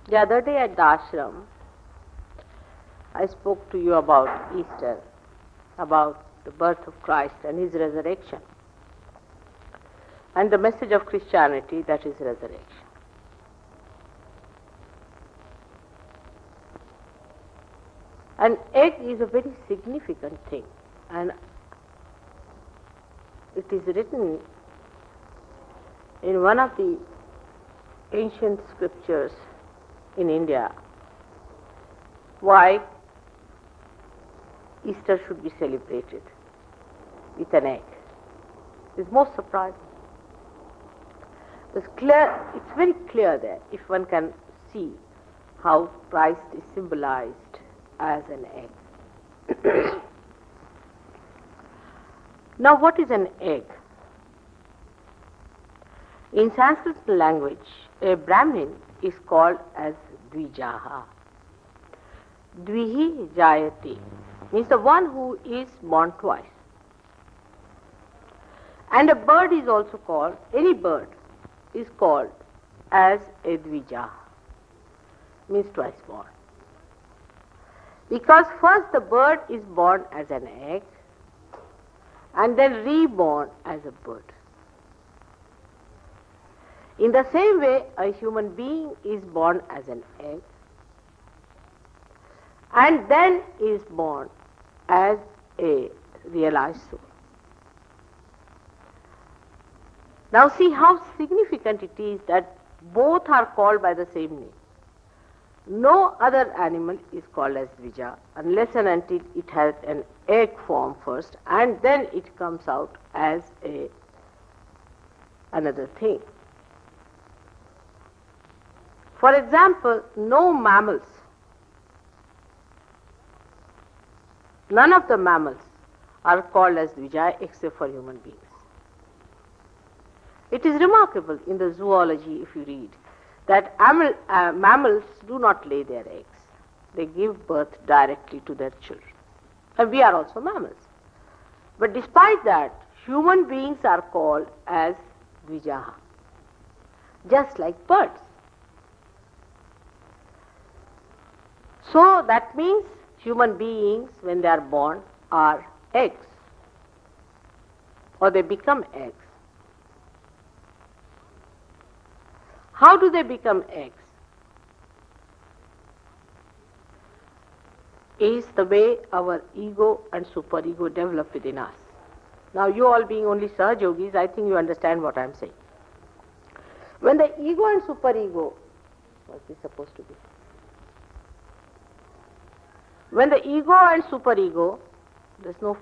The other day at the ashram, I spoke to you about Easter, about the birth of Christ and his resurrection, and the message of Christianity, that is resurrection. An egg is a very significant thing, and it is written in one of the ancient scriptures in India why Easter should be celebrated with an egg. It's most surprising. It's very clear there if one can see how Christ is symbolized as an egg. Now, what is an egg? In Sanskrit language, a Brahmin is called as Dvijaha. Dvihi Jayati means the one who is born twice. And a bird is also called, any bird is called as a Dvijaha, means twice born. Because first the bird is born as an egg and then reborn as a bird. In the same way, a human being is born as an egg and then is born as a realized soul. Now see how significant it is that both are called by the same name. No other animal is called as Dvija unless and until it has an egg form first and then it comes out as another thing. For example, no mammals, none of the mammals are called as Dvija except for human beings. It is remarkable in the zoology, if you read, that mammals do not lay their eggs. They give birth directly to their children. And we are also mammals. But despite that, human beings are called as Dvijaha, just like birds. So that means human beings, when they are born, are eggs, or they become eggs. How do they become eggs? Is the way our ego and superego develop within us. Now you all being only Sahajogis, I think you understand what I am saying. When the ego and superego, what's this supposed to be? When the ego and superego, there's no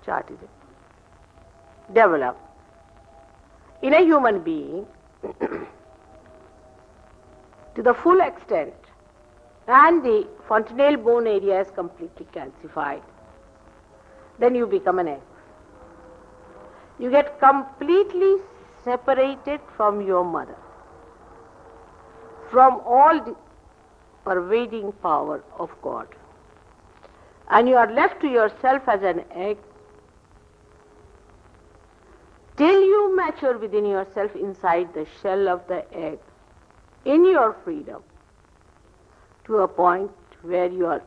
chart, is it? Develop in a human being to the full extent and the fontanelle bone area is completely calcified, then you become an egg. You get completely separated from your mother, from all the pervading power of God. And you are left to yourself as an egg till you mature within yourself inside the shell of the egg in your freedom to a point where you are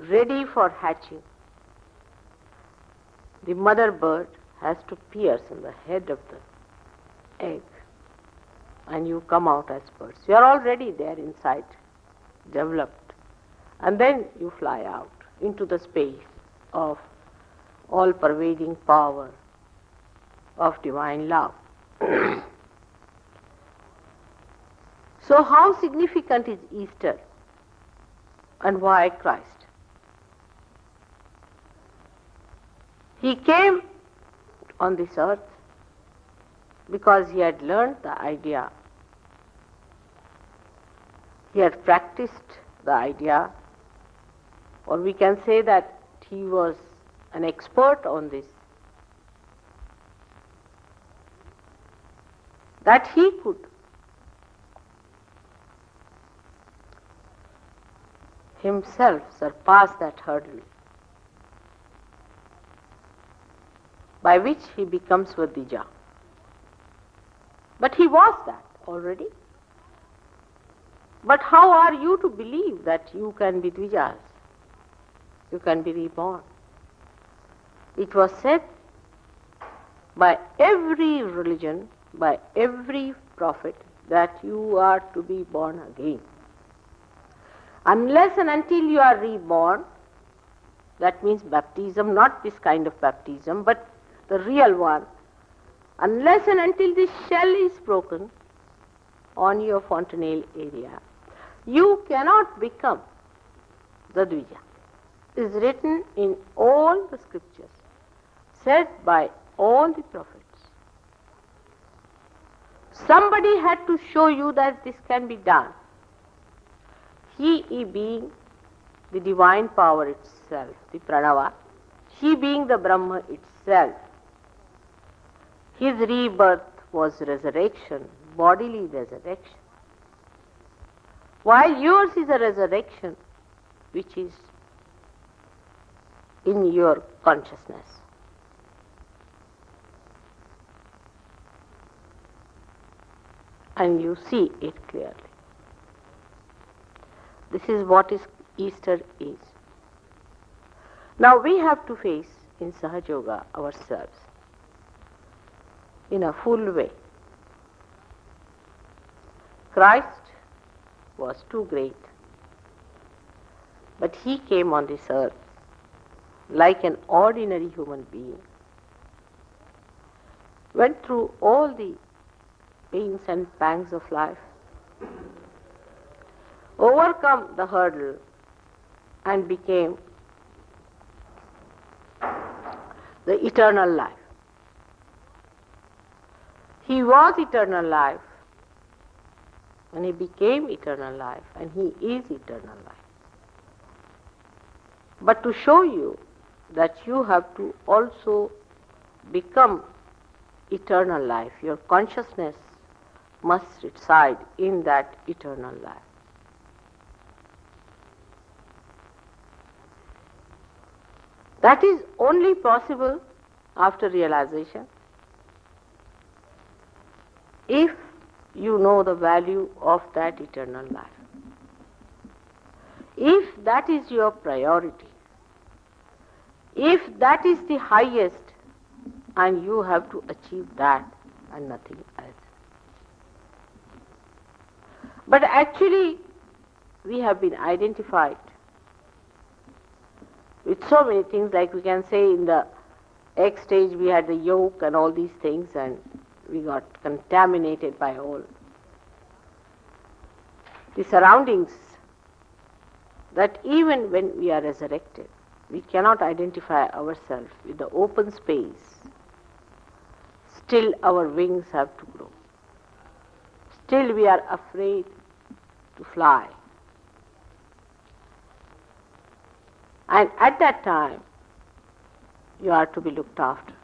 ready for hatching. The mother bird has to pierce in the head of the egg and you come out as birds. You are already there inside, developed. And then you fly out into the space of all-pervading power of divine love. So how significant is Easter and why Christ? He came on this earth because he had learned the idea, he had practiced the idea, or we can say that he was an expert on this, that he could himself surpass that hurdle by which he becomes Vadija. But he was that already. But how are you to believe that you can be Dvijas? You can be reborn. It was said by every religion, by every prophet, that you are to be born again. Unless and until you are reborn, that means baptism, not this kind of baptism, but the real one, unless and until this shell is broken on your fontanelle area, you cannot become the Dvija. It is written in all the scriptures, said by all the prophets. Somebody had to show you that this can be done. He being the divine power itself, the Pranava, he being the Brahma itself. His rebirth was resurrection, bodily resurrection. While yours is a resurrection which is in your consciousness. And you see it clearly. This is what Easter is. Now we have to face in Sahaja Yoga ourselves in a full way. Christ was too great, but he came on this earth like an ordinary human being, went through all the pains and pangs of life, overcome the hurdle and became the eternal life. He was eternal life and he became eternal life and he is eternal life. But to show you that you have to also become eternal life, your consciousness must reside in that eternal life. That is only possible after realization if you know the value of that eternal life. If that is your priority, if that is the highest, and you have to achieve that and nothing else. But actually, we have been identified with so many things, like we can say in the egg stage we had the yolk and all these things, and we got contaminated by all the surroundings, that even when we are resurrected, we cannot identify ourselves with the open space. Still our wings have to grow. Still we are afraid to fly. And at that time, you are to be looked after.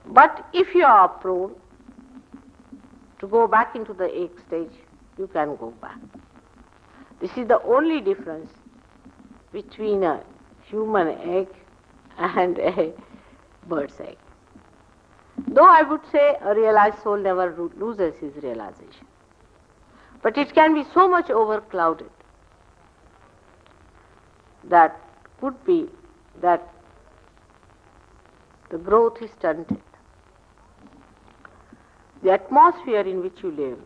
But if you are prone to go back into the egg stage, you can go back. This is the only difference between a human egg and a bird's egg. Though I would say a realized soul never loses his realization. But it can be so much overclouded that could be that the growth is stunted. The atmosphere in which you live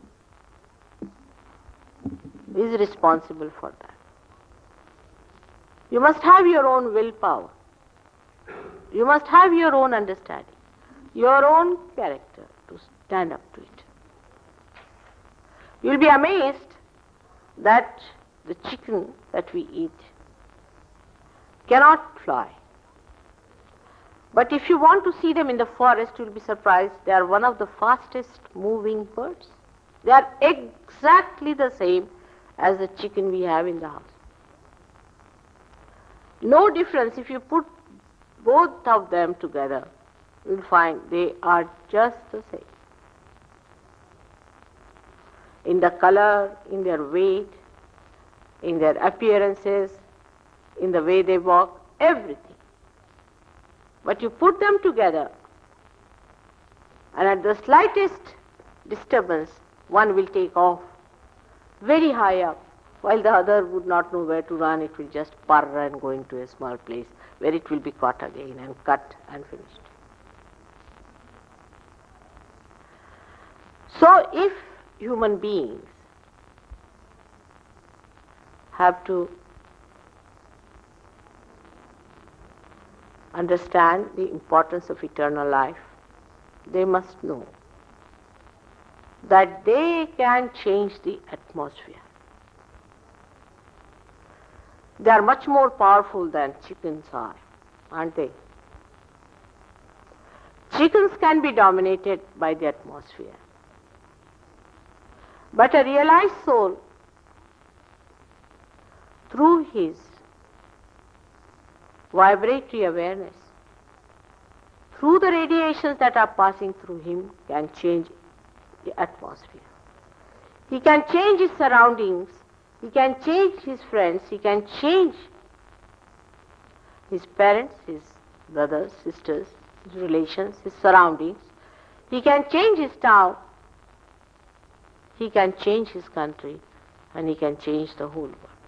is responsible for that. You must have your own willpower. You must have your own understanding, your own character to stand up to it. You will be amazed that the chicken that we eat cannot fly. But if you want to see them in the forest, you will be surprised. They are one of the fastest moving birds. They are exactly the same as the chicken we have in the house. No difference. If you put both of them together, you will find they are just the same. In the color, in their weight, in their appearances, in the way they walk, everything. But you put them together, and at the slightest disturbance, one will take off very high up, while the other would not know where to run. It will just purr and go into a small place where it will be caught again and cut and finished. So if human beings have to understand the importance of eternal life, they must know that they can change the atmosphere. They are much more powerful than chickens are, aren't they? Chickens can be dominated by the atmosphere. But a realized soul, through his vibratory awareness, through the radiations that are passing through him, can change the atmosphere. He can change his surroundings, he can change his friends, he can change his parents, his brothers, sisters, his relations, his surroundings. He can change his town, he can change his country, and he can change the whole world.